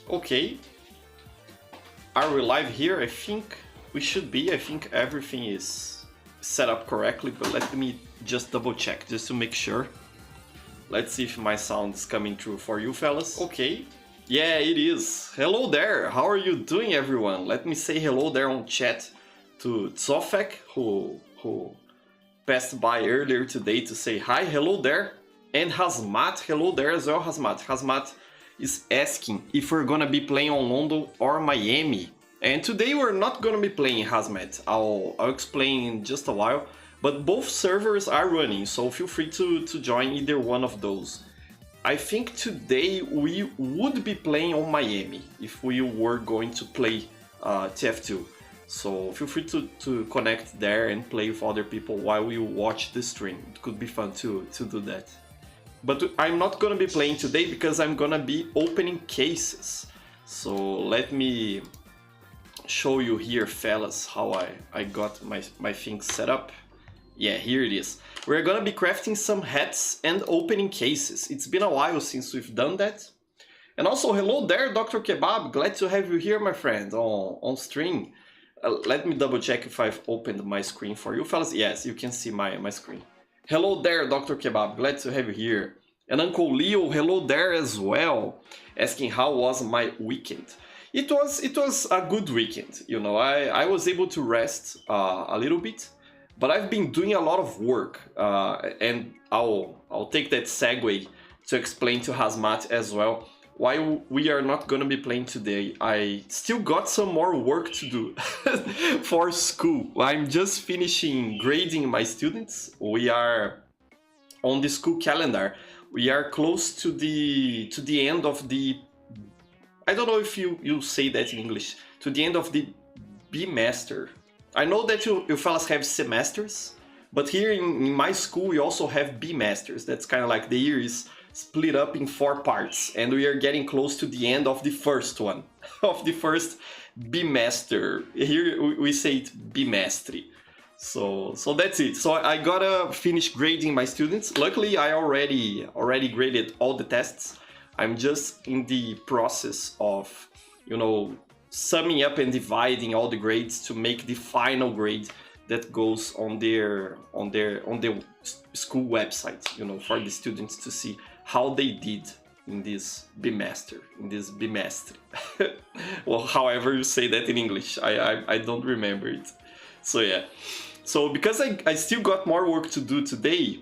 Okay. Are we live here? I think we should be. I think everything is set up correctly, but let me just double check just to make sure. Let's see if my sound is coming through for you fellas. Okay. Yeah, it is. Hello there. How are you doing, everyone? Let me say hello there on chat to Zofek, who passed by earlier today to say hi. Hello there. And Hazmat, hello there as well, Hazmat. Hazmat is asking if we're gonna be playing on London or Miami. And today we're not gonna be playing, Hazmat. I'll explain in just a while. But both servers are running, so feel free to join either one of those. I think today we would be playing on Miami if we were going to play TF2. So feel free to connect there and play with other people while we watch the stream. It could be fun to do that. But I'm not gonna be playing today because I'm gonna be opening cases. So let me show you here, fellas, how I got my things set up. Yeah, here it is. We're gonna be crafting some hats and opening cases. It's been a while since we've done that. And also, hello there, Dr. Kebab. Glad to have you here, my friend, on stream. Let me double check if I've opened my screen for you, fellas. Yes, you can see my screen. Hello there, Dr. Kebab. Glad to have you here. And Uncle Leo, hello there as well. Asking how was my weekend. It was a good weekend. You know, I was able to rest a little bit. But I've been doing a lot of work, and I'll take that segue to explain to Hazmat as well why we are not gonna be playing today. I still got some more work to do for school. I'm just finishing grading my students. We are on the school calendar. We are close to the end of the, I don't know if you say that in English, to the end of the bimester. I know that you fellas have semesters, but here in my school we also have bimesters. That's kind of like the year is split up in 4 parts, and we are getting close to the end of the first one, of the first bimester. Here we say it bimestre. So that's it. So I gotta finish grading my students. Luckily I already graded all the tests. I'm just in the process of, you know, summing up and dividing all the grades to make the final grade that goes on the school website, you know, for the students to see how they did in this bimester, in this bimestre. Well, however you say that in English, I don't remember it. So yeah, so because I still got more work to do today,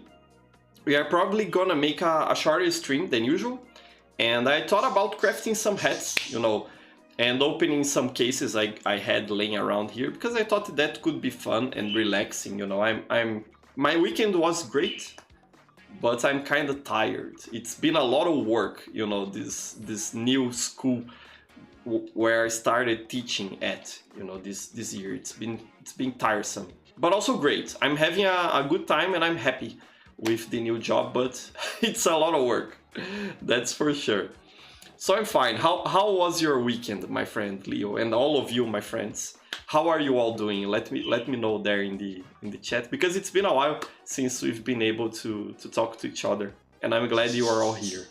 we are probably gonna make a shorter stream than usual. And I thought about crafting some hats, you know, and opening some cases I had laying around here, because I thought that could be fun and relaxing. You know, my weekend was great, but I'm kind of tired. It's been a lot of work, you know, this new school where I started teaching at, you know, this year. It's been tiresome, but also great. I'm having a good time and I'm happy with the new job, but it's a lot of work, that's for sure. So I'm fine. How was your weekend, my friend Leo, and all of you, my friends? How are you all doing? Let me know there in the chat, because it's been a while since we've been able to talk to each other, and I'm glad you are all here.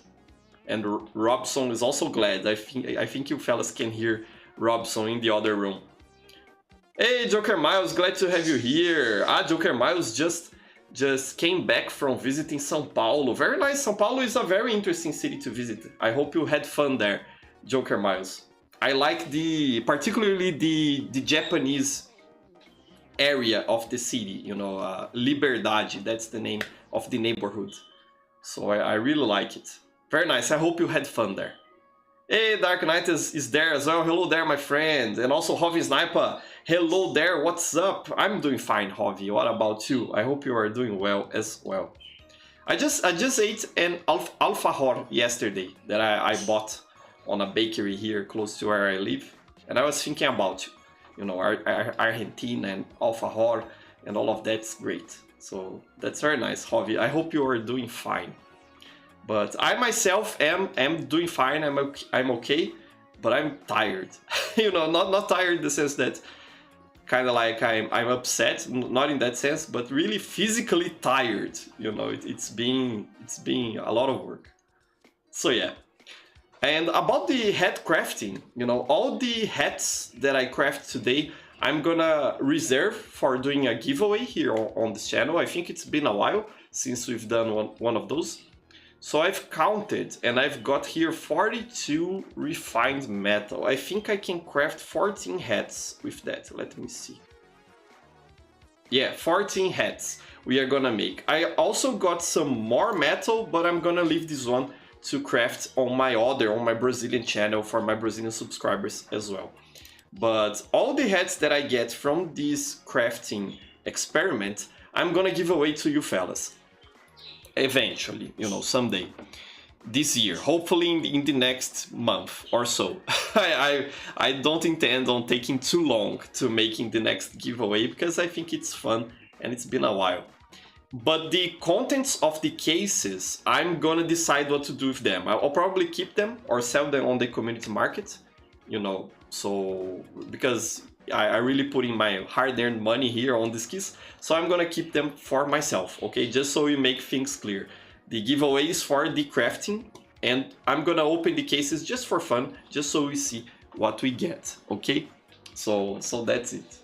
And Robson is also glad. I think you fellas can hear Robson in the other room. Hey, Joker Miles, glad to have you here. Joker Miles just came back from visiting São Paulo. Very nice. São Paulo is a very interesting city to visit. I hope you had fun there, Joker Miles. I like particularly the Japanese area of the city, you know, Liberdade, that's the name of the neighborhood. So I really like it. Very nice. I hope you had fun there. Hey, Dark Knight is there as well. Hello there, my friend. And also Hovi Sniper. Hello there, what's up? I'm doing fine, Hovi. What about you? I hope you are doing well as well. I just ate an alfajor yesterday that I bought on a bakery here close to where I live. And I was thinking about, you know, Argentina and alfajor and all of that's great. So that's very nice, Hovi. I hope you are doing fine. But I myself am doing fine. I'm okay, but I'm tired. You know, not tired in the sense that kind of like I'm upset, not in that sense, but really physically tired. You know, it's been a lot of work. So yeah. And about the hat crafting, you know, all the hats that I craft today, I'm gonna reserve for doing a giveaway here on this channel. I think it's been a while since we've done one of those. So I've counted and I've got here 42 refined metal. I think I can craft 14 hats with that. Let me see. Yeah, 14 hats we are gonna make. I also got some more metal, but I'm gonna leave this one to craft on my Brazilian channel for my Brazilian subscribers as well. But all the hats that I get from this crafting experiment, I'm gonna give away to you fellas. Eventually, you know, someday. This year, hopefully in the next month or so. I don't intend on taking too long to making the next giveaway because I think it's fun and it's been a while. But the contents of the cases, I'm gonna decide what to do with them. I'll probably keep them or sell them on the community market, you know, so because I really put in my hard-earned money here on these keys, so I'm gonna keep them for myself, okay? Just so we make things clear. The giveaway is for the crafting, and I'm gonna open the cases just for fun, just so we see what we get, okay? So that's it.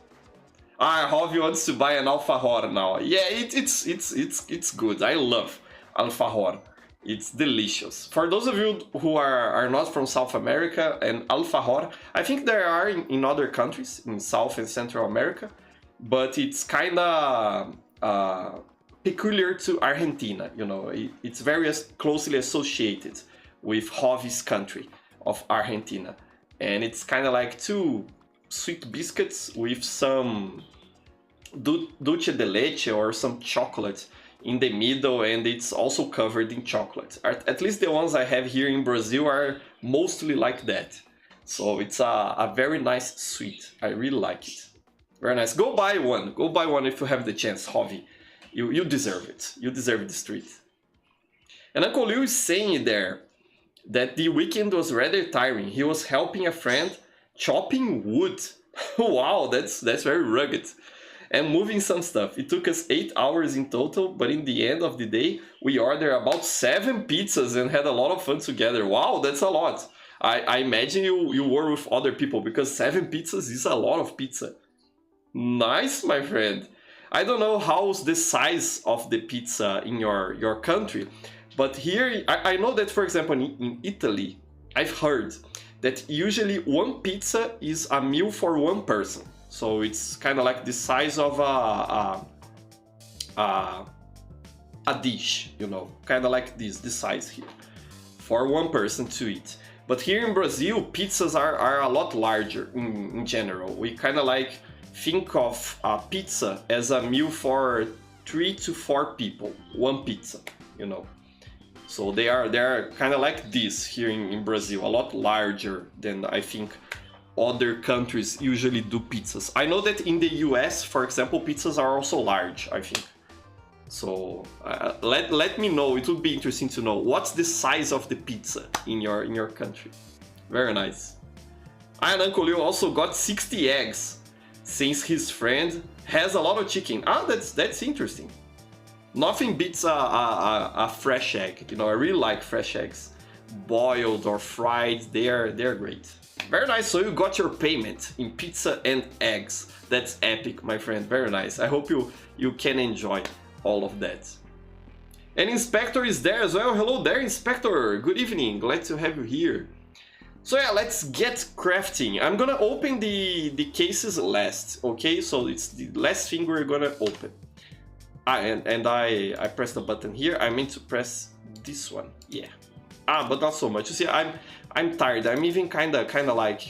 Hovi wants to buy an alfajor now. Yeah, it's good. I love alfajor. It's delicious. For those of you who are not from South America, and alfajor, I think there are in other countries in South and Central America, but it's kind of peculiar to Argentina. You know, it's very closely associated with Hovi's country of Argentina, and it's kind of like two sweet biscuits with some dulce de leche or some chocolate in the middle, and it's also covered in chocolate. At least the ones I have here in Brazil are mostly like that. So it's a very nice sweet. I really like it. Very nice. Go buy one. Go buy one if you have the chance, Hovi. You deserve it. You deserve this treat. And Uncle Liu is saying there that the weekend was rather tiring. He was helping a friend chopping wood. Wow, that's very rugged. And moving some stuff. It took us 8 hours in total, but in the end of the day, we ordered about 7 pizzas and had a lot of fun together. Wow, that's a lot. I imagine you were with other people, because 7 pizzas is a lot of pizza. Nice, my friend. I don't know how's the size of the pizza in your country, but here, I know that, for example, in Italy, I've heard that usually one pizza is a meal for one person. So it's kind of like the size of a dish, you know, kind of like this size here, for one person to eat. But here in Brazil, pizzas are a lot larger in general. We kind of like think of a pizza as a meal for 3 to 4 people, one pizza, you know. So they are kind of like this here in Brazil, a lot larger than I think other countries usually do pizzas. I know that in the US, for example, pizzas are also large, I think. So let me know. It would be interesting to know what's the size of the pizza in your country. Very nice. And Uncle Leo also got 60 eggs, since his friend has a lot of chicken. That's interesting. Nothing beats a fresh egg. You know, I really like fresh eggs, boiled or fried. They're great. Very nice. So you got your payment in pizza and eggs. That's epic, my friend. Very nice. I hope you can enjoy all of that. And Inspector is there as well. Hello there, Inspector. Good evening. Glad to have you here. So yeah, let's get crafting. I'm gonna open the cases last, okay? So it's the last thing we're gonna open. And I pressed the button here. I meant to press this one. Yeah. But not so much. You see, I'm tired. I'm even kind of like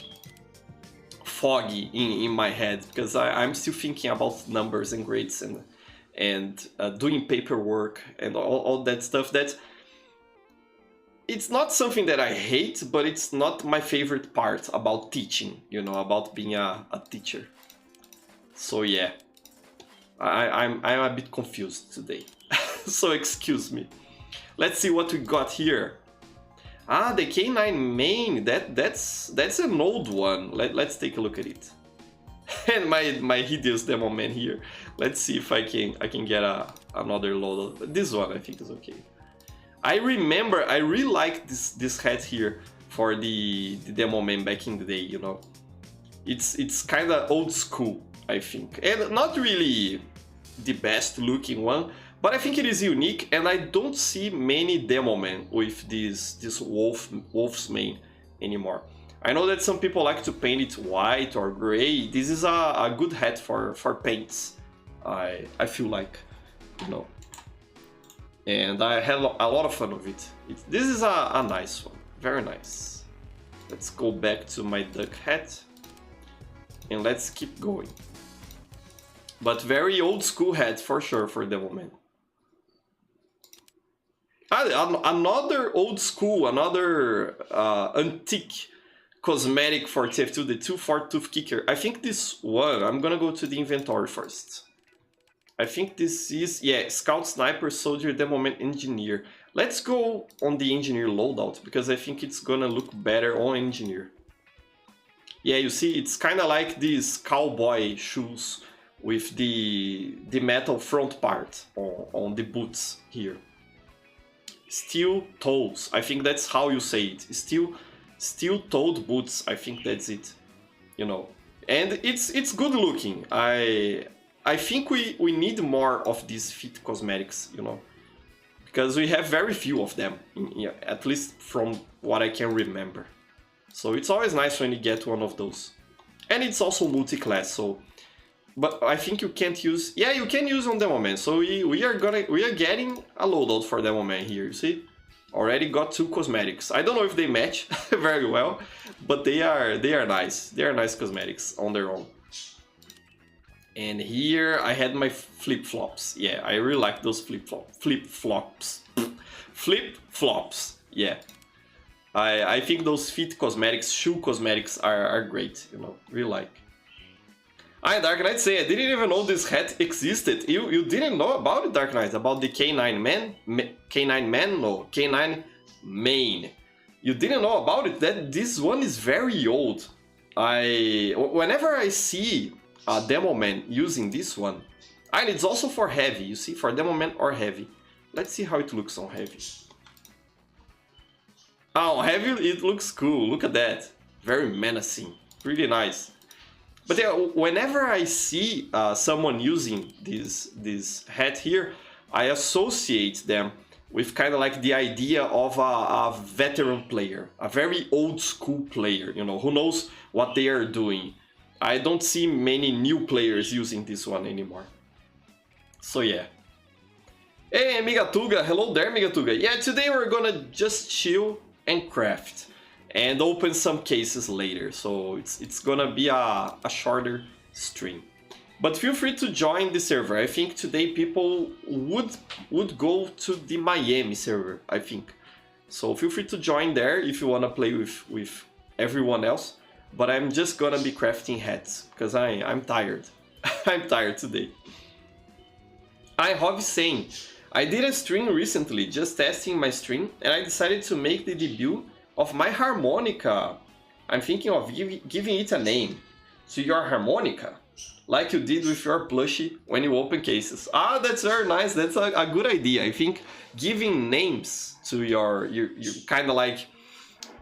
foggy in my head, because I'm still thinking about numbers and grades and doing paperwork and all that stuff. That it's not something that I hate, but it's not my favorite part about teaching, you know, about being a teacher. So yeah, I'm a bit confused today. So excuse me. Let's see what we got here. The K9 main, that's an old one. Let's take a look at it. And my hideous demo man here. Let's see if I can get another load. This one I think is okay. I remember I really like this hat here for the demo man back in the day, you know. It's kind of old school, I think, and not really the best looking one, but I think it is unique, and I don't see many demo men with this wolf's mane anymore. I know that some people like to paint it white or gray. This is a good hat for paints, I feel like, you know. And I had a lot of fun with it. This is a nice one, very nice. Let's go back to my duck hat, and let's keep going. But very old school hat for sure for Demo Man. Another old school, another antique cosmetic for TF2, the 2-4 Tooth Kicker. I think this one, I'm gonna go to the inventory first. I think this is, yeah, Scout, Sniper, Soldier, Demo Man, Engineer. Let's go on the Engineer loadout, because I think it's gonna look better on Engineer. Yeah, you see, it's kind of like these cowboy shoes with the metal front part on the boots here. Steel toes, I think that's how you say it. Steel-toed boots, I think that's it, you know. And it's good looking. I think we need more of these fit cosmetics, you know, because we have very few of them, at least from what I can remember. So it's always nice when you get one of those. And it's also multi-class, so... But I think you can't use... Yeah, you can use on Demo Man, so we are getting a loadout for Demo Man here, you see? Already got 2 cosmetics. I don't know if they match very well, but they are nice. They are nice cosmetics on their own. And here I had my flip-flops. Yeah, I really like those flip-flops. Flip-flops, yeah. I think those feet cosmetics, shoe cosmetics are great, you know, really like. Dark Knight say, I didn't even know this hat existed. You didn't know about it, Dark Knight, about the K9 man? K9 man? No, K9 main. You didn't know about it? That this one is very old. Whenever I see a Demo Man using this one, and it's also for heavy, you see, for Demo Man or heavy. Let's see how it looks on heavy. Oh, heavy, it looks cool, look at that. Very menacing, really nice. But yeah, whenever I see someone using this hat here, I associate them with kind of like the idea of a veteran player, a very old school player, you know, who knows what they are doing. I don't see many new players using this one anymore. So yeah. Hey, Migatuga, hello there, Migatuga. Yeah, today we're gonna just chill and craft and open some cases later, so it's gonna be a shorter stream. But feel free to join the server. I think today people would go to the Miami server, I think. So feel free to join there if you wanna play with everyone else. But I'm just gonna be crafting hats, because I'm tired. I'm tired today. Hov saying, I did a stream recently, just testing my stream, and I decided to make the debut of my harmonica. I'm thinking of giving it a name. So your harmonica, like you did with your plushie when you open cases. Ah, that's very nice. That's a good idea. I think giving names to your kind of like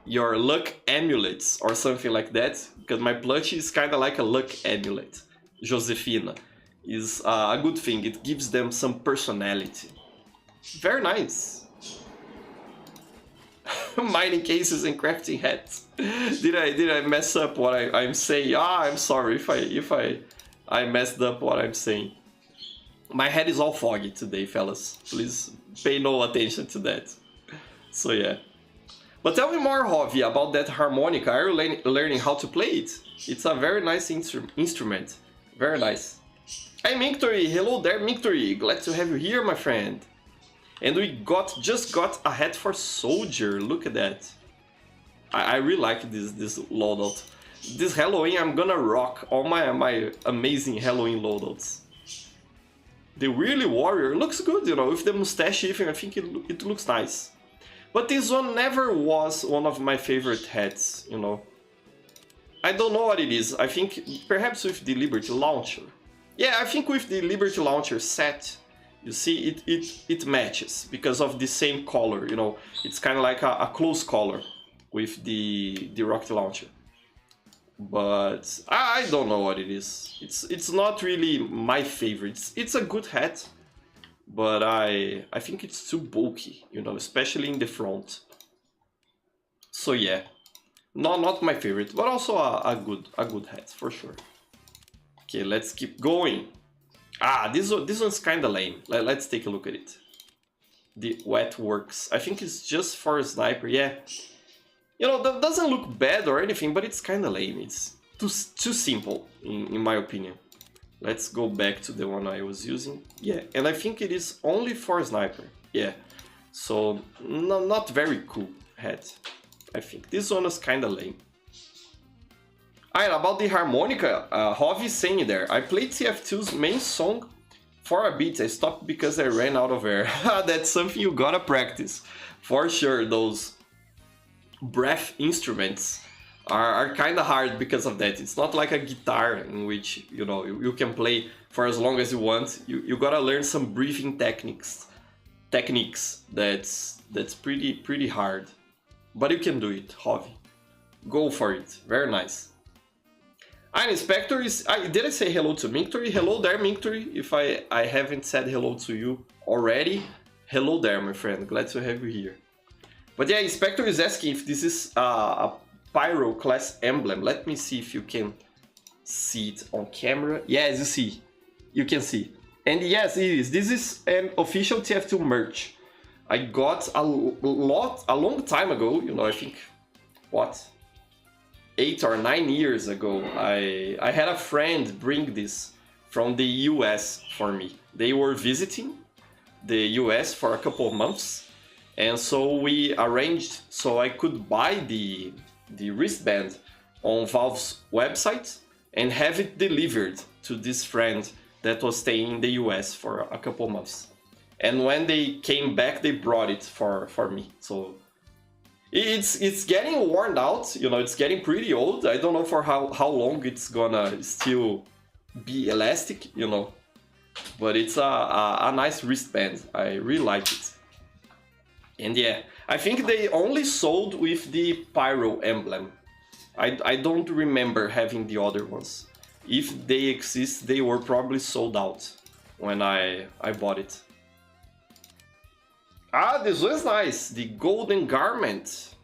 your luck amulets or something like that, because my plushie is kind of like a luck amulet. Josefina is a good thing. It gives them some personality. Very nice. Mining cases and crafting hats. Did I mess up what I'm saying? I'm sorry if I messed up what I'm saying. My head is all foggy today, fellas. Please pay no attention to that. So yeah. But tell me more, Hovi, about that harmonica. Are you learning how to play it? It's a very nice instrument. Very nice. Hey, Minctory. Hello there, Minctory. Glad to have you here, my friend. And we just got a hat for Soldier. Look at that. I really like this loadout. This Halloween, I'm gonna rock all my amazing Halloween loadouts. The Wheelie Warrior looks good, you know, with the mustache even. I think it looks nice. But this one never was one of my favorite hats, you know. I don't know what it is. I think perhaps with the Liberty Launcher. Yeah, I think with the Liberty Launcher set, you see, it matches because of the same color, you know. It's kind of like a close color. with the rocket launcher. But I don't know what it is. It's not really my favorite. It's a good hat, but I think it's too bulky, you know, especially in the front. So yeah, not my favorite, but also a good hat for sure. Okay, let's keep going. This one's kind of lame. Let's take a look at it. The wet works. I think it's just for a sniper. Yeah, you know, that doesn't look bad or anything, but it's kind of lame. It's too simple in my opinion. Let's go back to the one I was using. Yeah, and I think it is only for a sniper. Yeah, so not very cool hat. I think this one is kind of lame. Alright, about the harmonica, Hov is saying there, I played TF2's main song for a bit. I stopped because I ran out of air. That's something you gotta practice. For sure, those breath instruments are kind of hard because of that. It's not like a guitar in which, you know, you can play for as long as you want. You gotta learn some breathing techniques that's pretty hard. But you can do it, Hov. Go for it. Very nice. And Inspector is... did I say hello to Minctory? Hello there, Minctory. If I haven't said hello to you already, hello there, my friend. Glad to have you here. But yeah, Inspector is asking if this is a Pyro class emblem. Let me see if you can see it on camera. Yes, you see. You can see. And yes, it is. This is an official TF2 merch. I got a long time ago, you know, I think, what, 8 or 9 years ago, I had a friend bring this from the US for me. They were visiting the US for a couple of months, and so we arranged so I could buy the wristband on Valve's website and have it delivered to this friend that was staying in the US for a couple of months. And when they came back, they brought it for me. So it's getting worn out, you know, it's getting pretty old. I don't know for how long it's gonna still be elastic, you know. But it's a nice wristband. I really like it. And yeah, I think they only sold with the Pyro emblem. I don't remember having the other ones. If they exist, they were probably sold out when I bought it. This one is nice. The Golden Garment.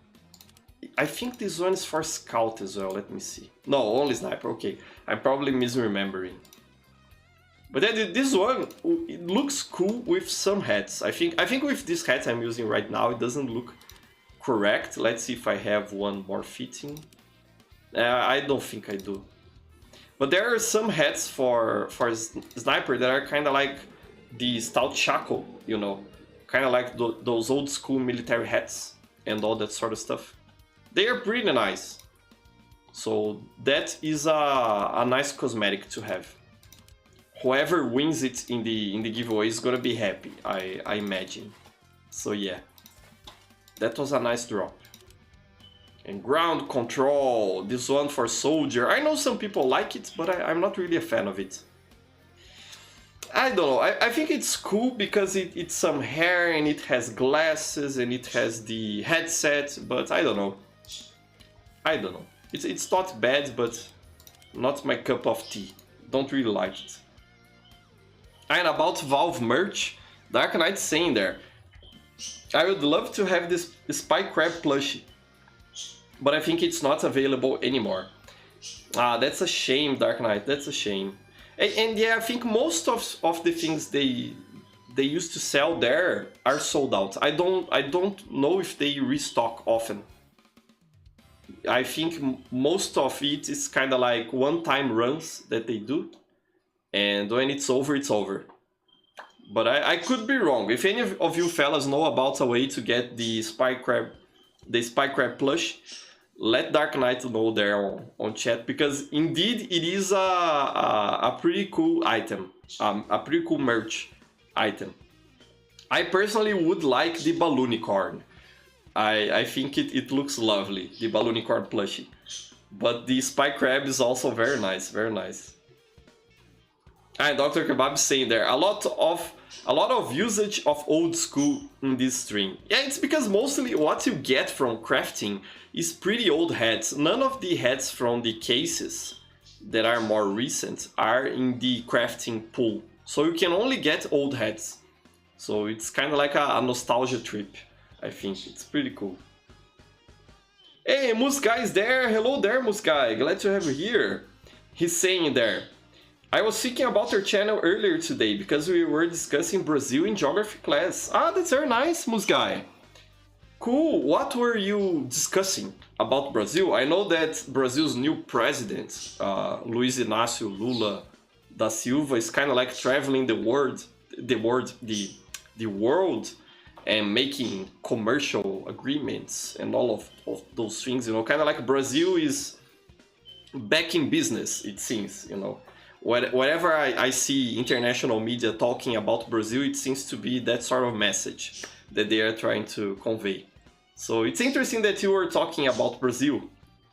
I think this one is for Scout as well. Let me see. No, only Sniper. Okay, I'm probably misremembering. But then this one, it looks cool with some hats. I think with this hat I'm using right now, it doesn't look correct. Let's see if I have one more fitting. I don't think I do. But there are some hats for Sniper that are kind of like the Stout Shackle, you know. Kind of like those old school military hats and all that sort of stuff. They are pretty nice. So that is a nice cosmetic to have. Whoever wins it in the giveaway is gonna be happy, I imagine. So yeah, that was a nice drop. And Ground Control, this one for Soldier. I know some people like it, but I'm not really a fan of it. I don't know, I think it's cool because it's some hair and it has glasses and it has the headset, but I don't know. It's not bad, but not my cup of tea. Don't really like it. And about Valve merch, Dark Knight saying there, I would love to have this Spy Crab plushie, but I think it's not available anymore. That's a shame, Dark Knight, that's a shame. And yeah, I think most of the things they used to sell there are sold out. I don't know if they restock often. I think most of it is kind of like one-time runs that they do, and when it's over, it's over. But I could be wrong. If any of you fellas know about a way to get the Spy Crab plush, let Dark Knight know there on chat, because indeed it is a pretty cool item, a pretty cool merch item. I personally would like the Balloonicorn. I think it looks lovely, the Balloonicorn plushie. But the Spy Crab is also very nice, very nice. And Dr. Kebab saying there a lot of usage of old school in this stream. Yeah, it's because mostly what you get from crafting is pretty old heads. None of the heads from the cases that are more recent are in the crafting pool. So you can only get old heads. So it's kind of like a nostalgia trip, I think. It's pretty cool. Hey, Musguy is there. Hello there, Musguy. Glad to have you here. He's saying there, I was thinking about your channel earlier today because we were discussing Brazil in geography class. Ah, that's very nice, Musguy. Cool. What were you discussing about Brazil? I know that Brazil's new president, Luiz Inácio Lula da Silva, is kind of like traveling the world, and making commercial agreements and all of those things. You know, kind of like Brazil is back in business, it seems. You know, whenever I see international media talking about Brazil, it seems to be that sort of message that they are trying to convey. So it's interesting that you were talking about Brazil.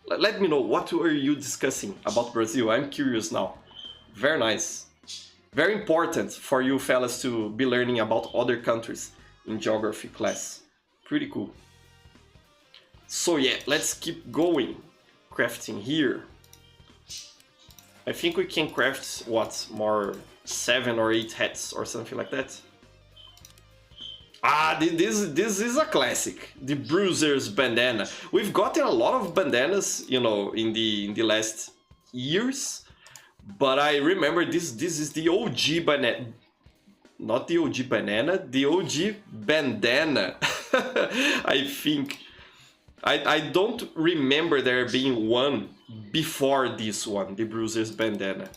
Let me know, what were you discussing about Brazil? I'm curious now. Very nice. Very important for you fellas to be learning about other countries in geography class. Pretty cool. So yeah, let's keep going. Crafting here. I think we can craft, what, more 7 or 8 hats or something like that. Ah, this is a classic. The Bruiser's bandana. We've gotten a lot of bandanas, you know, in the last years. But I remember this is the OG banana. Not the OG banana, the OG bandana. I think. I don't remember there being one before this one, the Bruiser's bandana.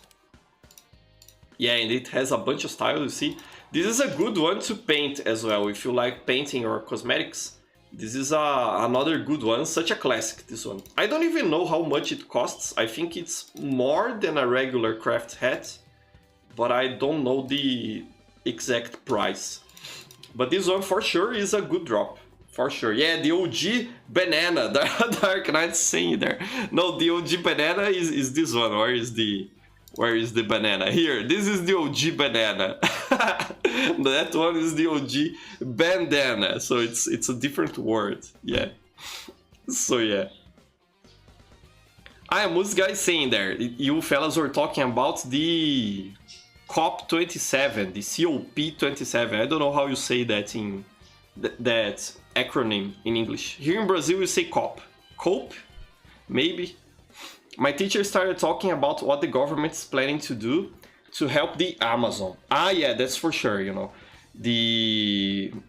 Yeah, and it has a bunch of styles, you see. This is a good one to paint as well, if you like painting or cosmetics. This is another good one, such a classic, this one. I don't even know how much it costs. I think it's more than a regular craft hat, but I don't know the exact price. But this one for sure is a good drop. For sure. Yeah, the OG banana. Dark Knight's saying there. No, the OG banana is this one. Where is the banana? Here, this is the OG banana. That one is the OG bandana. So it's a different word. Yeah. So yeah. I am this guy saying there. You fellas were talking about the COP27, the COP27. I don't know how you say that in that acronym in English. Here in Brazil we say COP. COP? Maybe. My teacher started talking about what the government is planning to do to help the Amazon. Ah, yeah, that's for sure, you know.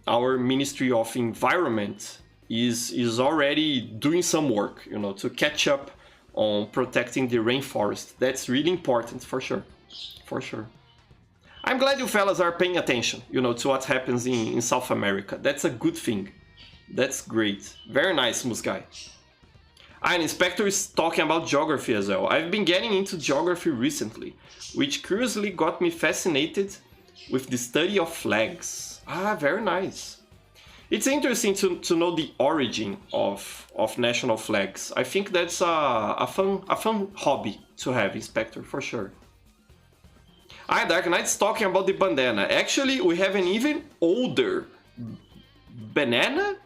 Our Ministry of Environment is already doing some work, you know, to catch up on protecting the rainforest. That's really important, for sure. For sure. I'm glad you fellas are paying attention, you know, to what happens in South America. That's a good thing. That's great. Very nice, Musguy. And Inspector is talking about geography as well. I've been getting into geography recently, which curiously got me fascinated with the study of flags. Ah, very nice. It's interesting to know the origin of national flags. I think that's a fun hobby to have, Inspector, for sure. Ah, Dark Knight's talking about the bandana. Actually, we have an even older banana?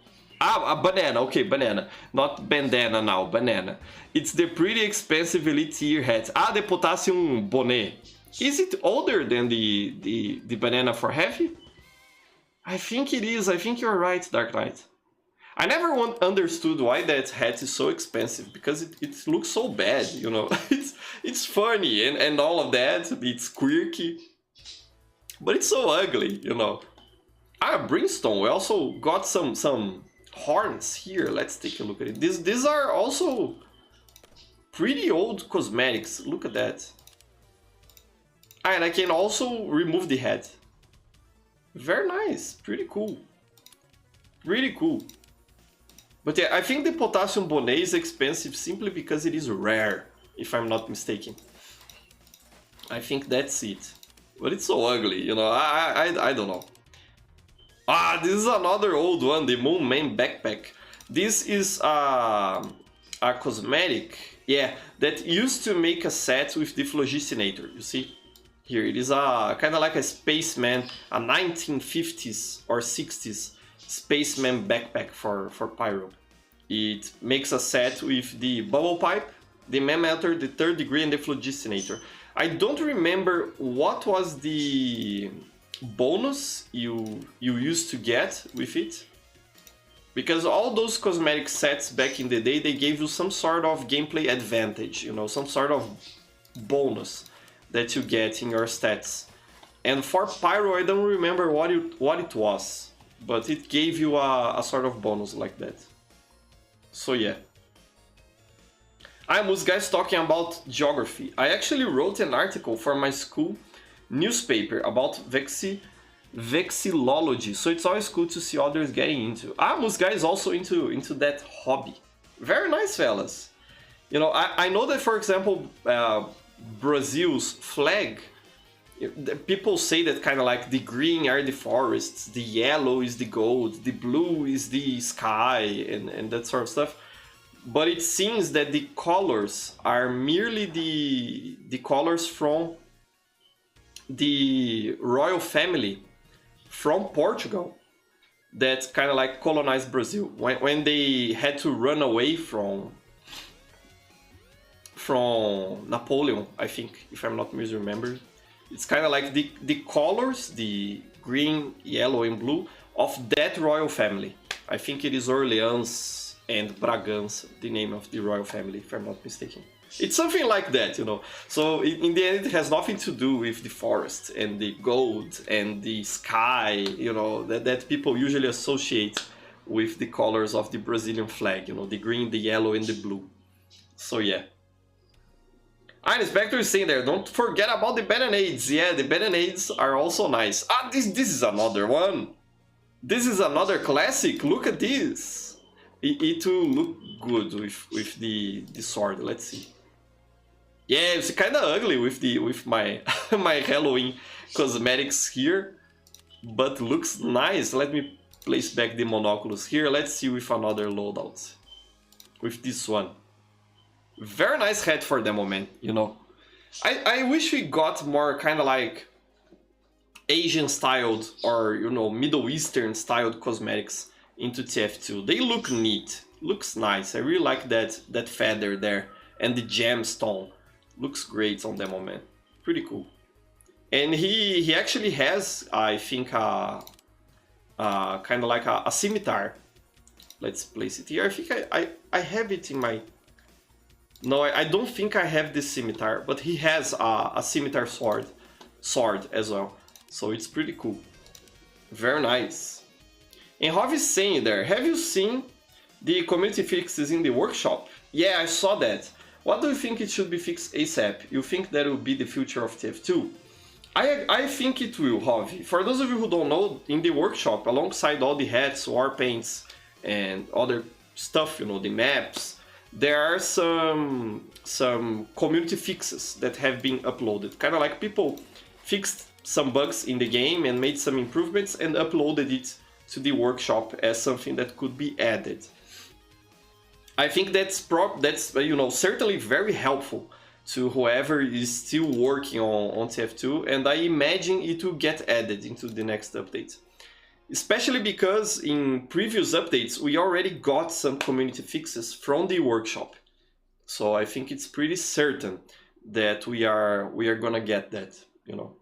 Ah, a banana, okay, banana. Not bandana now, banana. It's the pretty expensive elite tier hat. Ah, the potassium bonnet. Is it older than the banana for heavy? I think it is. I think you're right, Dark Knight. I never understood why that hat is so expensive, because it looks so bad, you know. It's funny and all of that. It's quirky. But it's so ugly, you know. Ah, Brimstone. We also got some horns here. Let's take a look at it. These are also pretty old cosmetics. Look at that. And I can also remove the head. Very nice. Pretty cool. Pretty cool. But yeah, I think the potassium bonnet is expensive simply because it is rare, if I'm not mistaken. I think that's it. But it's so ugly, you know. I don't know. Ah, this is another old one, the Moon Man backpack. This is a cosmetic, yeah, that used to make a set with the Phlogistinator, you see? Here it is a kind of like a spaceman, a 1950s or 60s spaceman backpack for Pyro. It makes a set with the bubble pipe, the man melter, the third degree, and the phlogistonator. I don't remember what was the bonus you used to get with it, because all those cosmetic sets back in the day, they gave you some sort of gameplay advantage, you know, some sort of bonus that you get in your stats. And for Pyro, I don't remember what it was, but it gave you a sort of bonus like that. So yeah. I was guys talking about geography. I actually wrote an article for my school newspaper about vexillology, so it's always cool to see others getting into. Amos guy is also into that hobby. Very nice, fellas. You know, I know that, for example, Brazil's flag, people say that kind of like the green are the forests, the yellow is the gold, the blue is the sky, and that sort of stuff. But it seems that the colors are merely the colors from the royal family from Portugal that kind of like colonized Brazil when they had to run away from Napoleon, I think, if I'm not misremembered. It's kind of like the colors, the green, yellow, and blue of that royal family. I think it is Orleans and Bragança, the name of the royal family, if I'm not mistaken. It's something like that, you know. So in the end, it has nothing to do with the forest and the gold and the sky, you know, that people usually associate with the colors of the Brazilian flag, you know, the green, the yellow, and the blue. So yeah. Inspector is saying there, don't forget about the bannonades. Yeah, the bannonades are also nice. Ah, this is another one. This is another classic. Look at this. It will look good with the sword. Let's see. Yeah, it's kind of ugly with my my Halloween cosmetics here, but looks nice. Let me place back the monoculus here. Let's see with another loadout. With this one. Very nice hat for the moment, you know. I wish we got more kind of like Asian styled or, you know, Middle Eastern styled cosmetics into TF2. They look neat. Looks nice. I really like that feather there and the gemstone. Looks great on the moment. Pretty cool. And he actually has, I think, kind of like a scimitar. Let's place it here. I think I have it in my... No, I don't think I have this scimitar, but he has a scimitar sword as well. So it's pretty cool. Very nice. And Hov is saying there, have you seen the community fixes in the workshop? Yeah, I saw that. What do you think it should be fixed ASAP? You think that will be the future of TF2? I think it will, Hovi. For those of you who don't know, in the workshop, alongside all the hats, war paints, and other stuff, you know, the maps, there are some community fixes that have been uploaded. Kind of like people fixed some bugs in the game and made some improvements and uploaded it to the workshop as something that could be added. I think that's you know, certainly very helpful to whoever is still working on TF2, and I imagine it will get added into the next update. Especially because in previous updates we already got some community fixes from the workshop. So I think it's pretty certain that we are gonna get that, you know.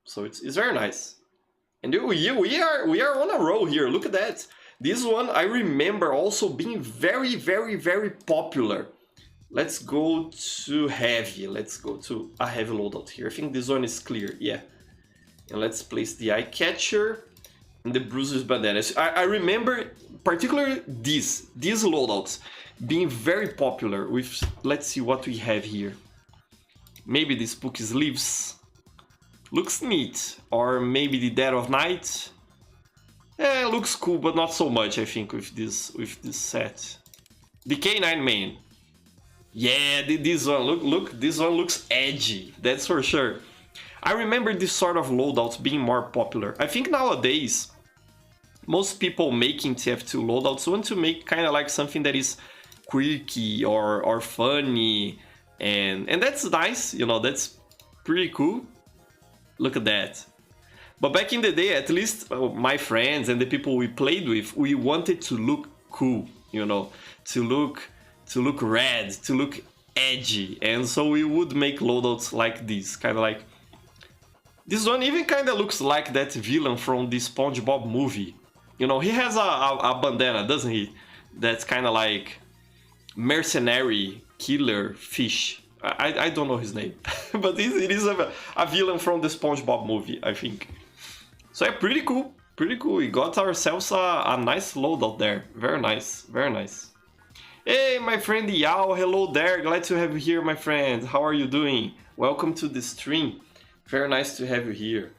So it's very nice. And we are on a roll here. Look at that. This one I remember also being very, very, very popular. Let's go to heavy. Let's go to a heavy loadout here. I think this one is clear. Yeah. And let's place the eye catcher and the bruiser's bandanas. I remember particularly these loadouts being very popular with, let's see what we have here. Maybe the spooky sleeves. Looks neat. Or maybe the Dead of Night. Looks cool, but not so much, I think, with this set. The K9 main. Yeah, this one, look, this one looks edgy, that's for sure. I remember this sort of loadouts being more popular. I think nowadays, most people making TF2 loadouts want to make kind of like something that is quirky or funny, and that's nice, you know, that's pretty cool. Look at that. But back in the day, at least my friends and the people we played with, we wanted to look cool, you know, to look red, to look edgy, and so we would make loadouts like this, kind of like this one. Even kind of looks like that villain from the SpongeBob movie. You know, he has a bandana, doesn't he? That's kind of like mercenary killer fish. I don't know his name, but it is a villain from the SpongeBob movie, I think. So yeah, pretty cool, pretty cool. We got ourselves a nice loadout there. Very nice, very nice. Hey, my friend Yao, hello there. Glad to have you here, my friend. How are you doing? Welcome to the stream. Very nice to have you here.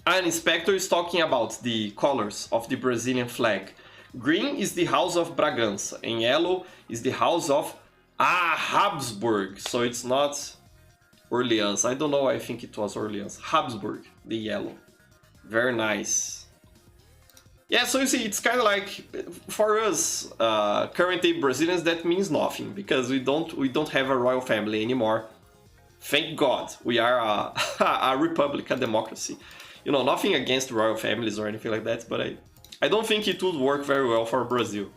An inspector is talking about the colors of the Brazilian flag. Green is the House of Bragança, and yellow is the House of Habsburg. So it's not Orleans. I don't know, I think it was Orleans. Habsburg, the yellow. Very nice. Yeah, so you see, it's kind of like, for us, current-day Brazilians, that means nothing, because we don't have a royal family anymore. Thank God, we are a republic, a democracy. You know, nothing against royal families or anything like that, but I don't think it would work very well for Brazil.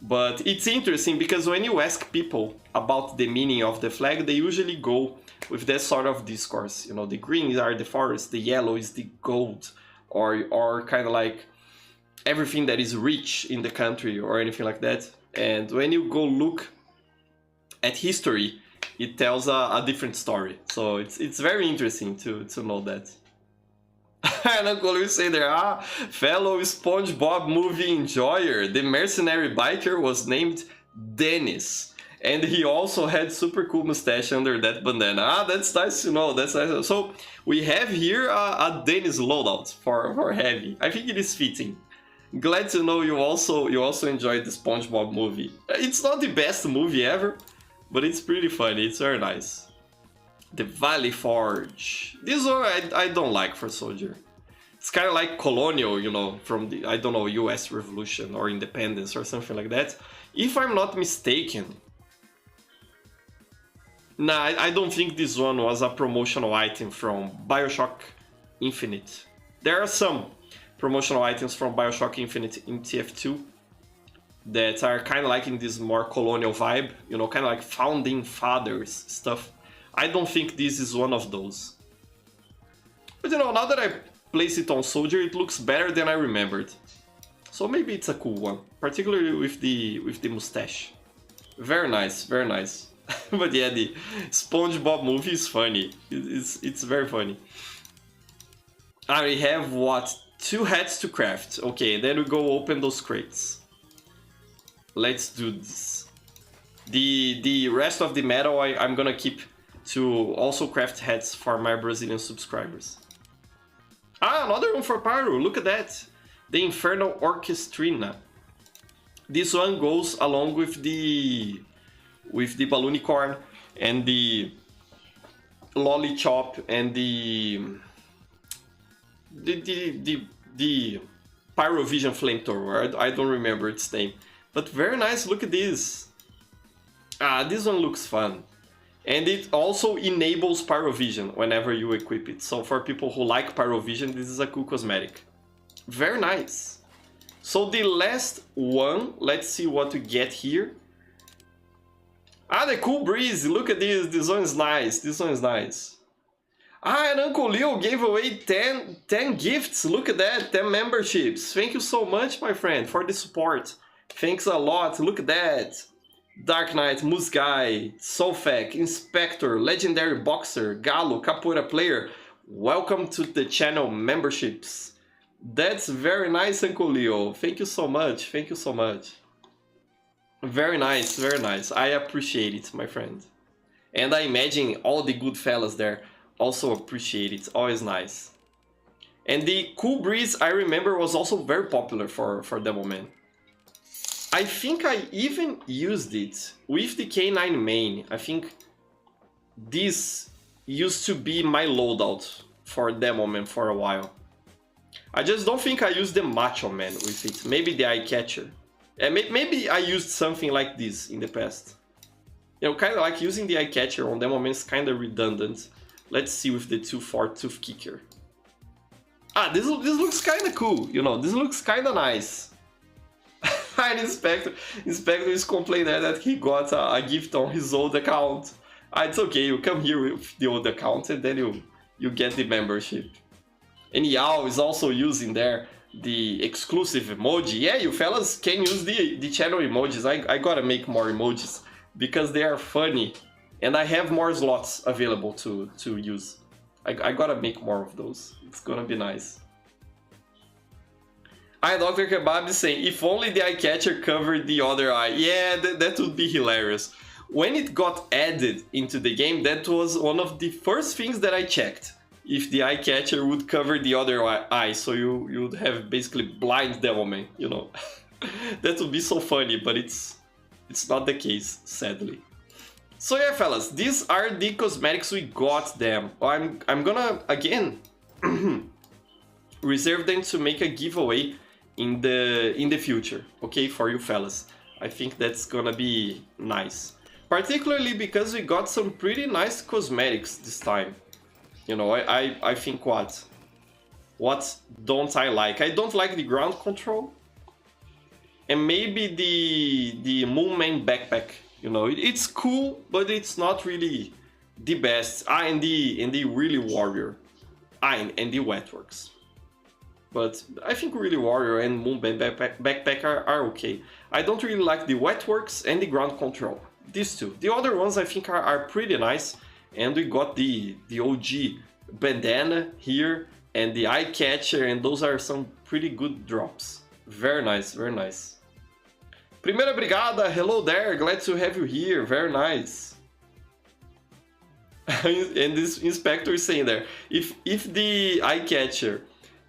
But it's interesting because when you ask people about the meaning of the flag, they usually go with that sort of discourse. You know, the green are the forest, the yellow is the gold, or kind of like everything that is rich in the country or anything like that. And when you go look at history, it tells a different story. So it's very interesting to know that. And Uncle Luis say there, fellow SpongeBob movie enjoyer, the mercenary biker was named Dennis. And he also had super cool mustache under that bandana. That's nice to know, that's nice. So we have here a Dennis loadout for Heavy. I think it is fitting. Glad to know you also enjoyed the SpongeBob movie. It's not the best movie ever, but it's pretty funny, it's very nice. The Valley Forge. This one I don't like for Soldier. It's kind of like colonial, you know, from the, I don't know, US Revolution or Independence or something like that. If I'm not mistaken. Nah, I don't think this one was a promotional item from BioShock Infinite. There are some promotional items from BioShock Infinite in TF2 that are kind of like in this more colonial vibe, you know, kind of like founding fathers stuff. I don't think this is one of those. But you know, now that I place it on Soldier, it looks better than I remembered. So maybe it's a cool one, particularly with the mustache. Very nice, very nice. But yeah, the SpongeBob movie is funny. It's very funny. I have what? 2 hats to craft. Okay, then we go open those crates. Let's do this. The rest of the metal I'm gonna keep to also craft hats for my Brazilian subscribers. Another one for Pyro, look at that. The Infernal Orchestrina. This one goes along with the Balloonicorn and the Lollichop and the Pyrovision Flamethrower. I don't remember its name. But very nice, look at this. This one looks fun. And it also enables Pyrovision whenever you equip it. So for people who like Pyrovision, this is a cool cosmetic. Very nice. So the last one, let's see what we get here. The Cool Breeze, look at this, this one is nice, this one is nice. And Uncle Leo gave away 10 gifts, look at that, 10 memberships. Thank you so much, my friend, for the support. Thanks a lot, look at that. Dark Knight, Musguy, Solfec, Inspector, Legendary Boxer, Galo, Capoeira Player. Welcome to the channel memberships. That's very nice, Uncle Leo. Thank you so much, thank you so much. Very nice, very nice. I appreciate it, my friend. And I imagine all the good fellas there also appreciate it. Always nice. And the Cool Breeze, I remember, was also very popular for Demoman. I think I even used it with the K9 main. I think this used to be my loadout for Demoman for a while. I just don't think I used the Macho Man with it. Maybe the Eye Catcher. And maybe I used something like this in the past. You know, kind of like using the Eye Catcher on Demoman is kind of redundant. Let's see with the 2-4 tooth kicker. Ah, this looks kind of cool, you know, this looks kind of nice. And Inspector is complaining that he got a gift on his old account. Ah, it's okay, you come here with the old account and then you get the membership. And Yao is also using there the exclusive emoji. Yeah, you fellas can use the channel emojis. I gotta make more emojis because they are funny. And I have more slots available to use. I gotta make more of those. It's gonna be nice. Dr. Kebab is saying, if only the eye catcher covered the other eye. Yeah, that would be hilarious. When it got added into the game, that was one of the first things that I checked. If the eye catcher would cover the other eye, so you would have basically blind Devilman, you know. That would be so funny, but it's not the case, sadly. So yeah, fellas, these are the cosmetics we got them. I'm gonna again reserve them to make a giveaway in the future, okay, for you fellas. I think that's gonna be nice, particularly because we got some pretty nice cosmetics this time. You know, I think what don't I like? I don't like the ground control, and maybe the Moonman backpack. You know, it's cool, but it's not really the best. And the really warrior, and the wetworks. But I think really warrior and Moonman backpack are okay. I don't really like the wetworks and the ground control. These two. The other ones I think are pretty nice. And we got the OG bandana here and the eye catcher, and those are some pretty good drops. Very nice, very nice. Primeira brigada, hello there, glad to have you here, very nice. And this Inspector is saying there, if the eye catcher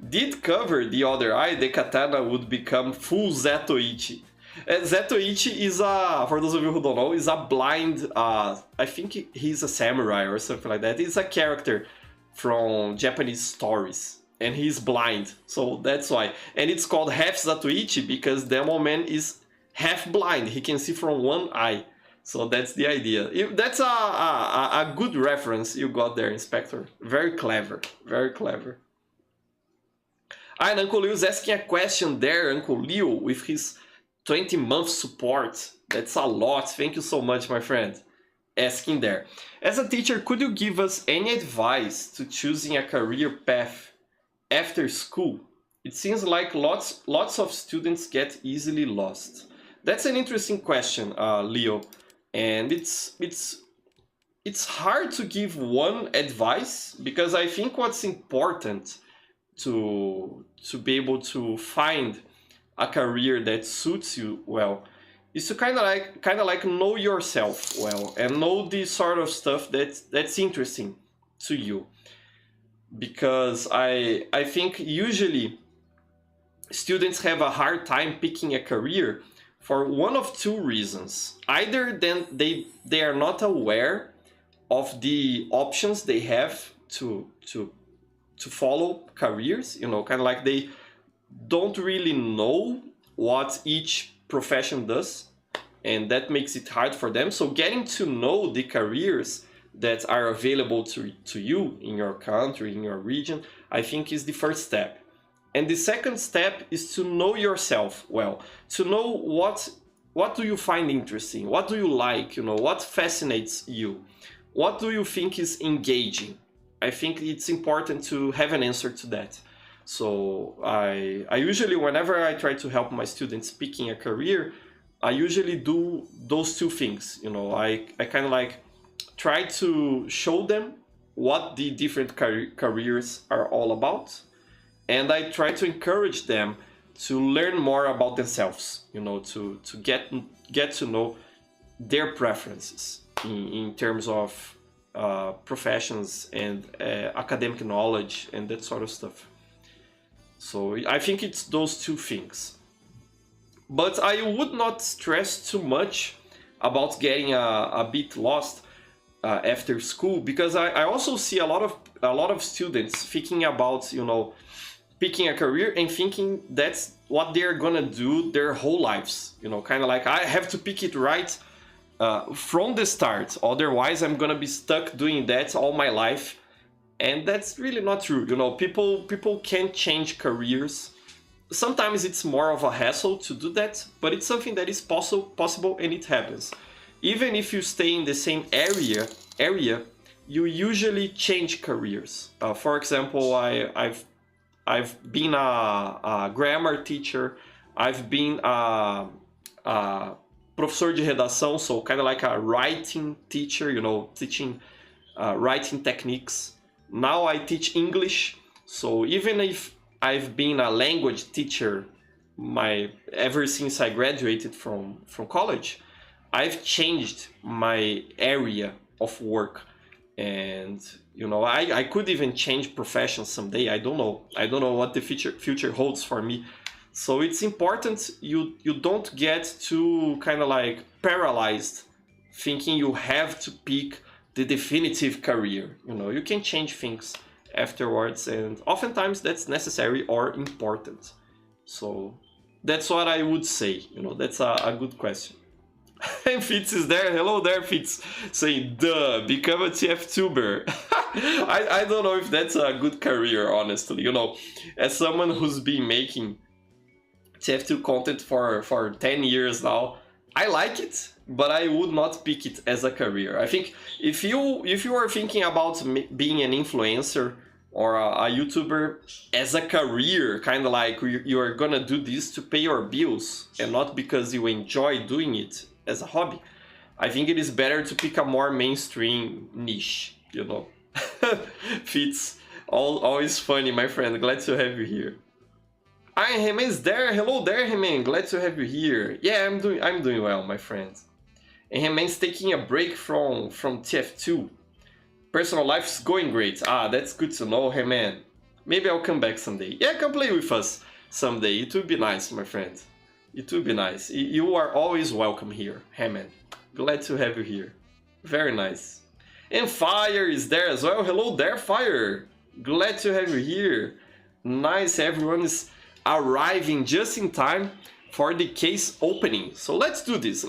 did cover the other eye, the katana would become full Zetoichi. Zetoichi is a, for those of you who don't know, is a blind, I think he's a samurai or something like that. He's a character from Japanese stories, and he's blind, so that's why. And it's called half Zetoichi because Devilman is half blind, he can see from one eye. So that's the idea. That's a good reference you got there, Inspector. Very clever, very clever. And Uncle Leo is asking a question there, Uncle Leo, with his 20-month support. That's a lot. Thank you so much, my friend. Asking there. As a teacher, could you give us any advice to choosing a career path after school? It seems like lots of students get easily lost. That's an interesting question, Leo. And it's hard to give one advice, because I think what's important to be able to find a career that suits you well is to kind of like know yourself well and know the sort of stuff that's interesting to you. Because I think usually students have a hard time picking a career for one of two reasons. Either then they are not aware of the options they have to follow careers, you know, kind of like they don't really know what each profession does, and that makes it hard for them. So getting to know the careers that are available to you in your country, in your region, I think is the first step. And the second step is to know yourself well, to know what do you find interesting, what do you like, you know, what fascinates you, what do you think is engaging. I think it's important to have an answer to that. So I usually, whenever I try to help my students picking a career, I usually do those two things. You know, I kind of like try to show them what the different careers are all about, and I try to encourage them to learn more about themselves, you know, to get to know their preferences in terms of professions and academic knowledge and that sort of stuff. So I think it's those two things. But I would not stress too much about getting a bit lost after school, because I also see a lot of students thinking about, you know, picking a career and thinking that's what they're gonna do their whole lives. You know, kind of like, I have to pick it right from the start, otherwise I'm gonna be stuck doing that all my life, And that's really not true. You know, people can change careers. Sometimes it's more of a hassle to do that, but it's something that is possible and it happens. Even if you stay in the same area, you usually change careers. For example, I've been a grammar teacher. I've been a professor de redação, so kind of like a writing teacher, you know, teaching writing techniques. Now I teach English, so even if I've been a language teacher ever since I graduated from college, I've changed my area of work. And you know, I could even change profession someday. I don't know what the future holds for me. So it's important you don't get too kind of like paralyzed, thinking you have to pick the definitive career. You know, you can change things afterwards, and oftentimes that's necessary or important. So that's what I would say. You know, that's a good question. And Fitz is there. Hello there, Fitz. Saying, duh, become a TF2ber. I don't know if that's a good career, honestly. You know, as someone who's been making TF2 content for 10 years now, I like it, but I would not pick it as a career. I think if you are thinking about being an influencer or a YouTuber as a career, kind of like you are gonna do this to pay your bills and not because you enjoy doing it as a hobby, I think it is better to pick a more mainstream niche, you know. Fits, always funny, my friend. Glad to have you here. Hi, Heman's there. Hello there, Heman. Glad to have you here. Yeah, I'm doing well, my friend. And Heman's taking a break from TF2. Personal life's going great. Ah, that's good to know, Heman. Maybe I'll come back someday. Yeah, come play with us someday. It would be nice, my friend. It would be nice. You are always welcome here, Heman. Glad to have you here. Very nice. And Fire is there as well. Hello there, Fire. Glad to have you here. Nice, everyone is arriving just in time for the case opening. So let's do this.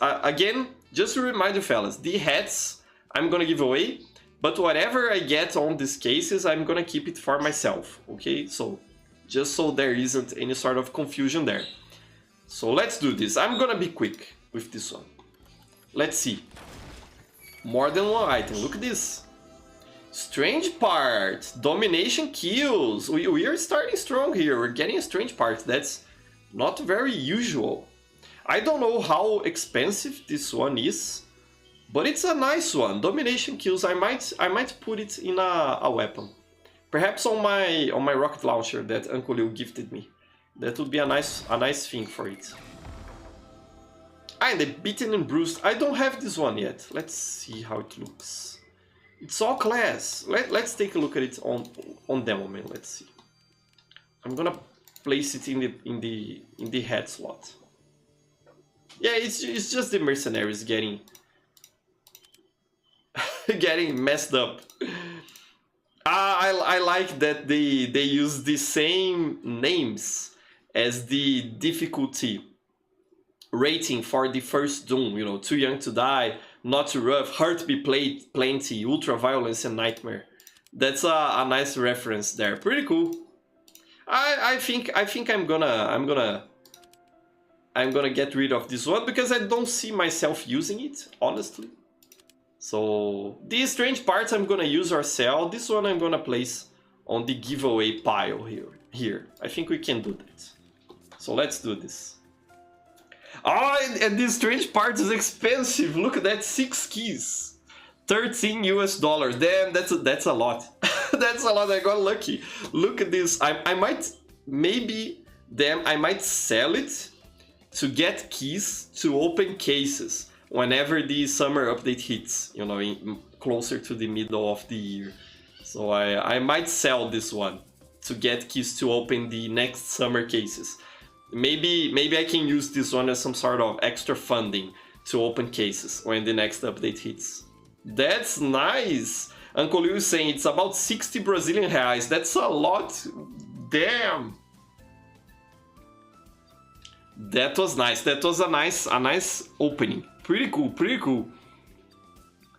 Again, just to remind you fellas, the hats I'm gonna give away, but whatever I get on these cases, I'm gonna keep it for myself, okay? So just so there isn't any sort of confusion there. So let's do this. I'm gonna be quick with this one. Let's see. More than one item. Look at this. Strange part. Domination kills. We are starting strong here. We're getting a strange part. That's not very usual. I don't know how expensive this one is, but it's a nice one. Domination kills. I might put it in a weapon. Perhaps on my rocket launcher that Uncle Liu gifted me. That would be a nice thing for it. And the Beaten and Bruised. I don't have this one yet. Let's see how it looks. It's all class. Let's take a look at it on demo, man. Let's see. I'm gonna place it in the head slot. Yeah, it's just the mercenaries getting getting messed up. I like that they use the same names as the difficulty rating for the first Doom, you know, Too Young to Die, Not Too Rough, Hurt Be Plenty, Ultra Violence, and Nightmare. That's a nice reference there. Pretty cool. I think I'm gonna get rid of this one because I don't see myself using it, honestly. So these strange parts I'm gonna use or sell. This one I'm gonna place on the giveaway pile here. I think we can do that. So let's do this. Oh, and this strange part is expensive. Look at that, 6 keys. $13 US. Damn, that's a lot. That's a lot. I got lucky. Look at this. I might sell it to get keys to open cases whenever the summer update hits, you know, closer to the middle of the year. So I might sell this one to get keys to open the next summer cases. Maybe I can use this one as some sort of extra funding to open cases when the next update hits. That's nice! Uncle Liu is saying it's about 60 Brazilian reais. That's a lot! Damn! That was nice. That was a nice opening. Pretty cool, pretty cool.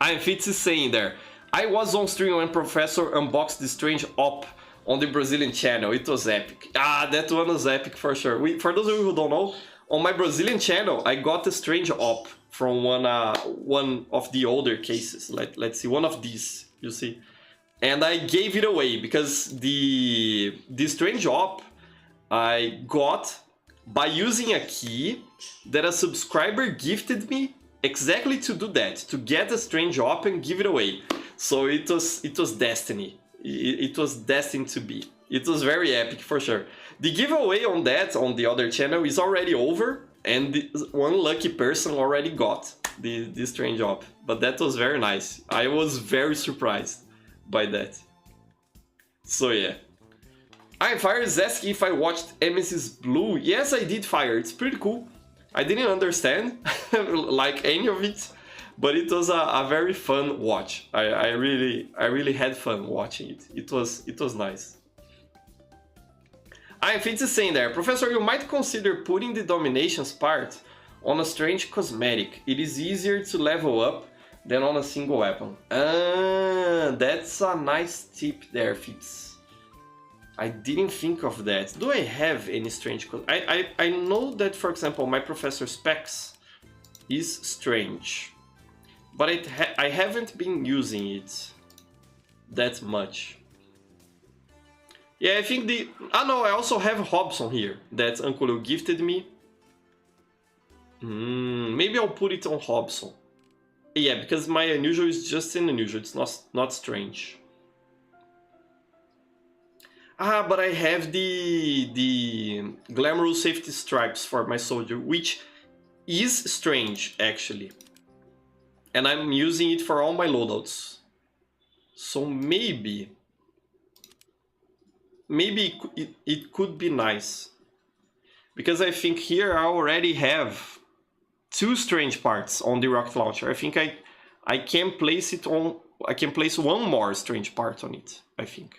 I'm Fitz is saying there, I was on stream when Professor unboxed the strange op on the Brazilian channel. It was epic. Ah, that one was epic for sure. For those of you who don't know, on my Brazilian channel, I got a strange op from one of the older cases. Let's see, one of these, you see. And I gave it away because the strange op I got by using a key that a subscriber gifted me exactly to do that, to get a strange op and give it away. So it was destiny. It was destined to be. It was very epic for sure. The giveaway on that, on the other channel, is already over, and one lucky person already got the strange op. But that was very nice. I was very surprised by that. So yeah. Fire is asking if I watched Mrs. Blue. Yes, I did, Fire. It's pretty cool. I didn't understand like any of it, but it was a very fun watch. I really had fun watching it. It was nice. Fitz is saying there, Professor, you might consider putting the dominations part on a strange cosmetic. It is easier to level up than on a single weapon. That's a nice tip there, Fitz. I didn't think of that. Do I have any strange... I know that, for example, my Professor Specs is strange. But I haven't been using it that much. Yeah, I think the... Ah, no, I also have Hobson here that Uncle Lou gifted me. Maybe I'll put it on Hobson. Yeah, because my unusual is just an unusual. It's not strange. Ah, but I have the Glamorous Safety Stripes for my soldier, which is strange, actually. And I'm using it for all my loadouts. So maybe it could be nice. Because I think here I already have 2 strange parts on the rocket launcher. I think I can place it on... I can place one more strange part on it, I think.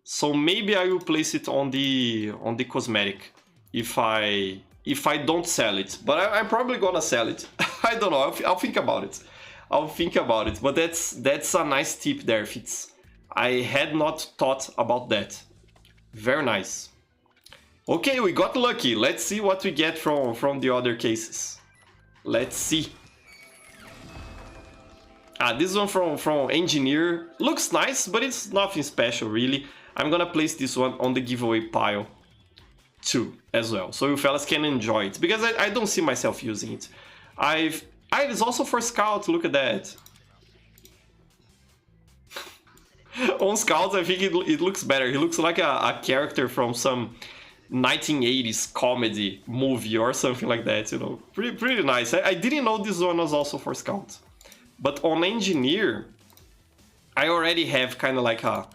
So maybe I will place it on the cosmetic if I don't sell it. But I'm probably gonna sell it. I don't know. I'll think about it. I'll think about it. But that's a nice tip there, Fitz. I had not thought about that. Very nice. Okay, we got lucky. Let's see what we get from the other cases. Let's see. This one from Engineer looks nice, but it's nothing special really. I'm gonna place this one on the giveaway pile too, as well, so you fellas can enjoy it, because I don't see myself using it. It's also for Scout, look at that. On Scout, I think it looks better. He looks like a character from some 1980s comedy movie or something like that, you know. Pretty nice. I didn't know this one was also for Scout. But on Engineer, I already have kind of like a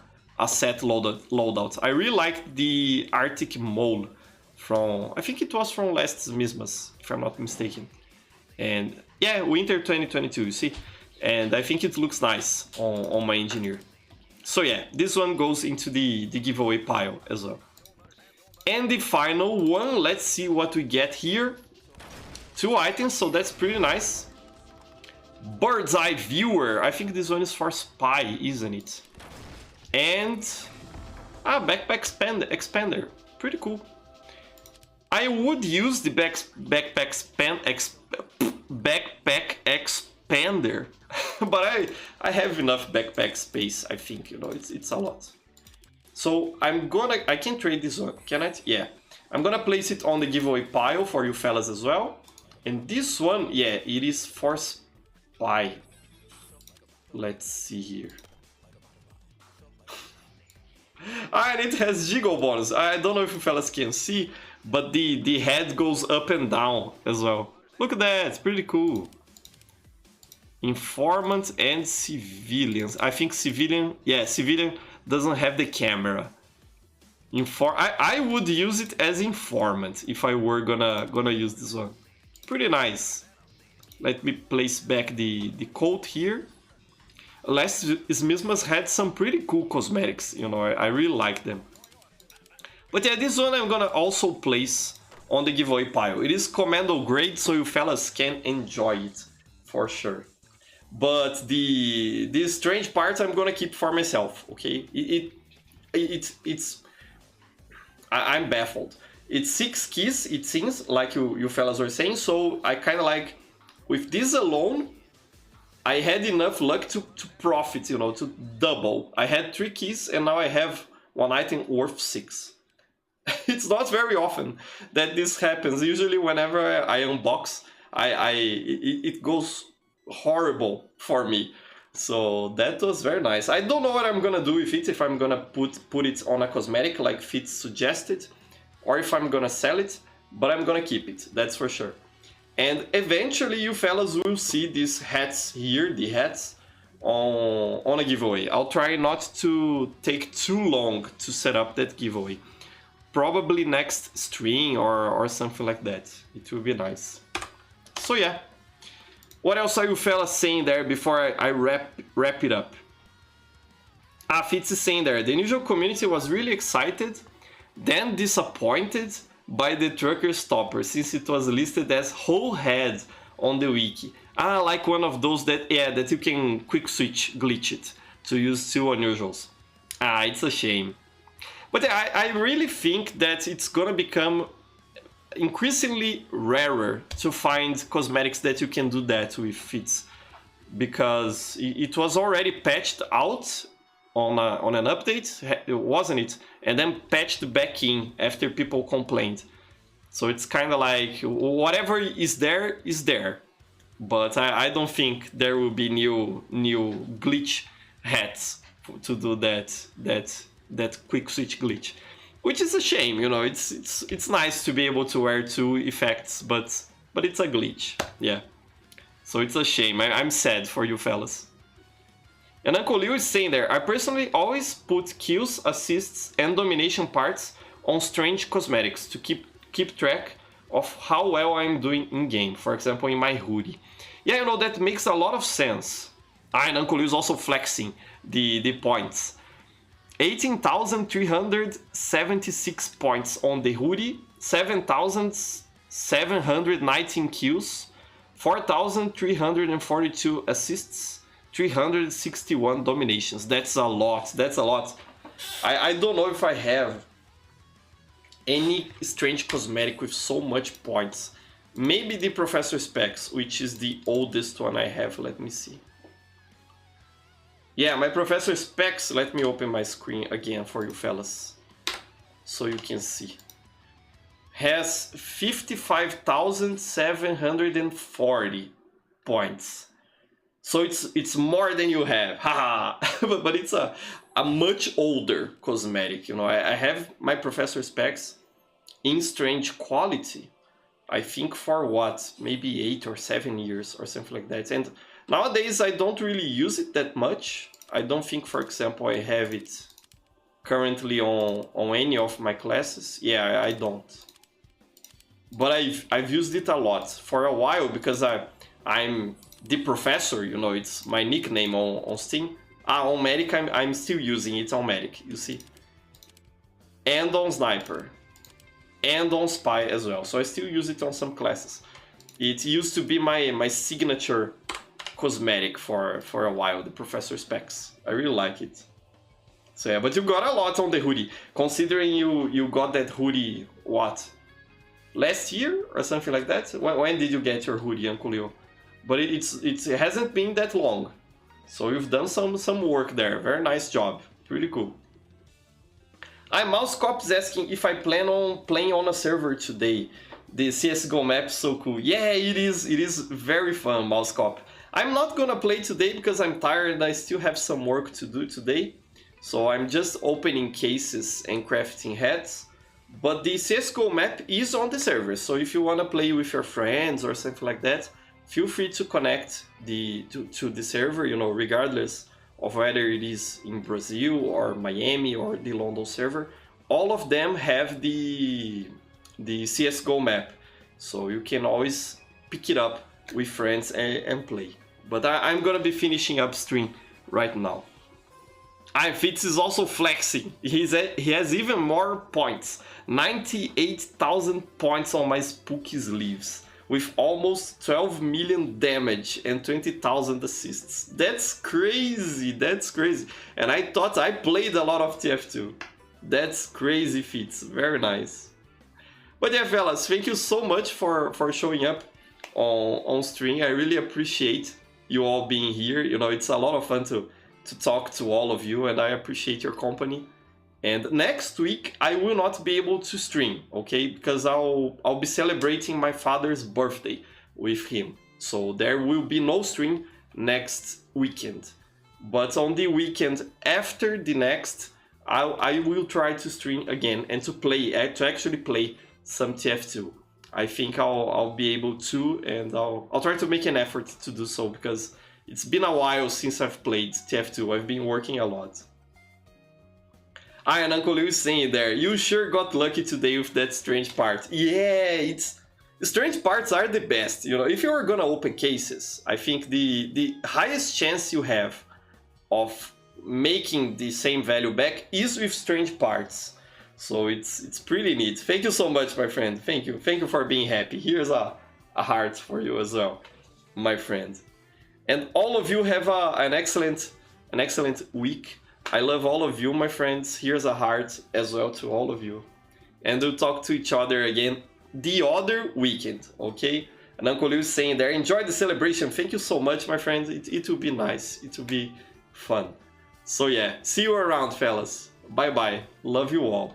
set loadout. I really like the Arctic Mole from... I think it was from last Xmas, if I'm not mistaken. And yeah, Winter 2022, you see? And I think it looks nice on my Engineer. So yeah, this one goes into the giveaway pile as well. And the final one, let's see what we get here. 2 items, so that's pretty nice. Bird's Eye Viewer. I think this one is for Spy, isn't it? And... Backpack Expander. Pretty cool. I would use the Backpack Expander. But I have enough backpack space, I think, you know, it's a lot. So I can trade this one, can I? Yeah. I'm gonna place it on the giveaway pile for you fellas as well. And this one, yeah, it is for Spy. Let's see here. And it has jiggle bonus. I don't know if you fellas can see, but the head goes up and down as well. Look at that, it's pretty cool. Informant and civilians. I think civilian, yeah, civilian doesn't have the camera. I would use it as informant if I were gonna use this one. Pretty nice. Let me place back the coat here. Last Xmas had some pretty cool cosmetics, you know, I really like them. But yeah, this one I'm gonna also place on the giveaway pile. It is commando grade, so you fellas can enjoy it for sure. But the strange parts I'm gonna keep for myself, okay? I'm baffled. It's 6 keys, it seems, like you fellas were saying, so I kind of like, with this alone, I had enough luck to profit, you know, to double. I had 3 keys and now I have one item worth 6. It's not very often that this happens. Usually whenever I unbox, it goes horrible for me. So that was very nice. I don't know what I'm gonna do with it, if I'm gonna put it on a cosmetic like Fitz suggested, or if I'm gonna sell it, but I'm gonna keep it, that's for sure. And eventually you fellas will see these hats here, the hats, on a giveaway. I'll try not to take too long to set up that giveaway. Probably next stream or something like that. It will be nice. So yeah. What else are you fellas saying there before I wrap it up? Ah, Fitz is saying there, the unusual community was really excited, then disappointed by the trucker stopper since it was listed as whole head on the wiki. Ah, like one of those that, yeah, that you can quick switch glitch it to use 2 unusuals. Ah, it's a shame. But I really think that it's gonna become increasingly rarer to find cosmetics that you can do that with Fitz, because it was already patched out on an update, wasn't it? And then patched back in after people complained. So it's kind of like whatever is there, but I don't think there will be new glitch hats to do that quick switch glitch, which is a shame. You know, it's nice to be able to wear 2 effects, but it's a glitch. Yeah, so it's a shame. I'm sad for you fellas. And Uncle Liu is saying there, I personally always put kills, assists, and domination parts on strange cosmetics to keep track of how well I'm doing in game. For example, in my hoodie. Yeah, you know, that makes a lot of sense. Ah, and Uncle Liu is also flexing the points. 18,376 points on the hoodie, 7,719 kills, 4,342 assists, 361 dominations. That's a lot. That's a lot. I don't know if I have any strange cosmetic with so much points. Maybe the Professor Specs, which is the oldest one I have. Let me see. Yeah, my Professor Specs. Let me open my screen again for you fellas, so you can see. Has 55,740 points. So it's more than you have, haha. but it's a much older cosmetic, you know. I have my Professor Specs in strange quality, I think for what, maybe 8 or 7 years or something like that. And nowadays I don't really use it that much. I don't think, for example, I have it currently on any of my classes. Yeah, I don't. But I've used it a lot for a while because I'm the professor, you know, it's my nickname on Steam. On Medic, I'm still using it on Medic, you see. And on Sniper. And on Spy as well. So I still use it on some classes. It used to be my signature cosmetic for a while, the Professor Specs. I really like it. So yeah, but you got a lot on the hoodie. Considering you got that hoodie, what? Last year or something like that? When did you get your hoodie, Uncle Leo? But it hasn't been that long. So you've done some work there. Very nice job. Really cool. Mousecops asking if I plan on playing on a server today. The CSGO map is so cool. Yeah, it is very fun, Mousecop. I'm not gonna play today because I'm tired and I still have some work to do today. So I'm just opening cases and crafting heads. But the CSGO map is on the server. So if you wanna play with your friends or something like that, feel free to connect to the server, you know, regardless of whether it is in Brazil or Miami or the London server. All of them have the CSGO map, so you can always pick it up with friends and play. But I'm gonna be finishing up stream right now. Fitz is also flexing. He has even more points. 98,000 points on my spooky sleeves. with almost 12 million damage and 20,000 assists. That's crazy, that's crazy. And I thought I played a lot of TF2. That's crazy feats, very nice. But yeah, fellas, thank you so much for showing up on stream. I really appreciate you all being here. You know, it's a lot of fun to talk to all of you, and I appreciate your company. And next week I will not be able to stream, okay? Because I'll be celebrating my father's birthday with him. So there will be no stream next weekend. But on the weekend after the next, I will try to stream again and to actually play some TF2. I think I'll be able to, and I'll try to make an effort to do so, because it's been a while since I've played TF2. I've been working a lot. And Uncle Lewis saying there, you sure got lucky today with that strange part. Yeah, strange parts are the best. You know, if you're gonna open cases, I think the highest chance you have of making the same value back is with strange parts. So it's pretty neat. Thank you so much, my friend. Thank you for being happy. Here's a heart for you as well, my friend. And all of you have an excellent week. I love all of you, my friends. Here's a heart as well to all of you. And we'll talk to each other again the other weekend, okay? And Uncle Liu is saying there, enjoy the celebration. Thank you so much, my friends. It will be nice. It will be fun. So yeah, see you around, fellas. Bye-bye. Love you all.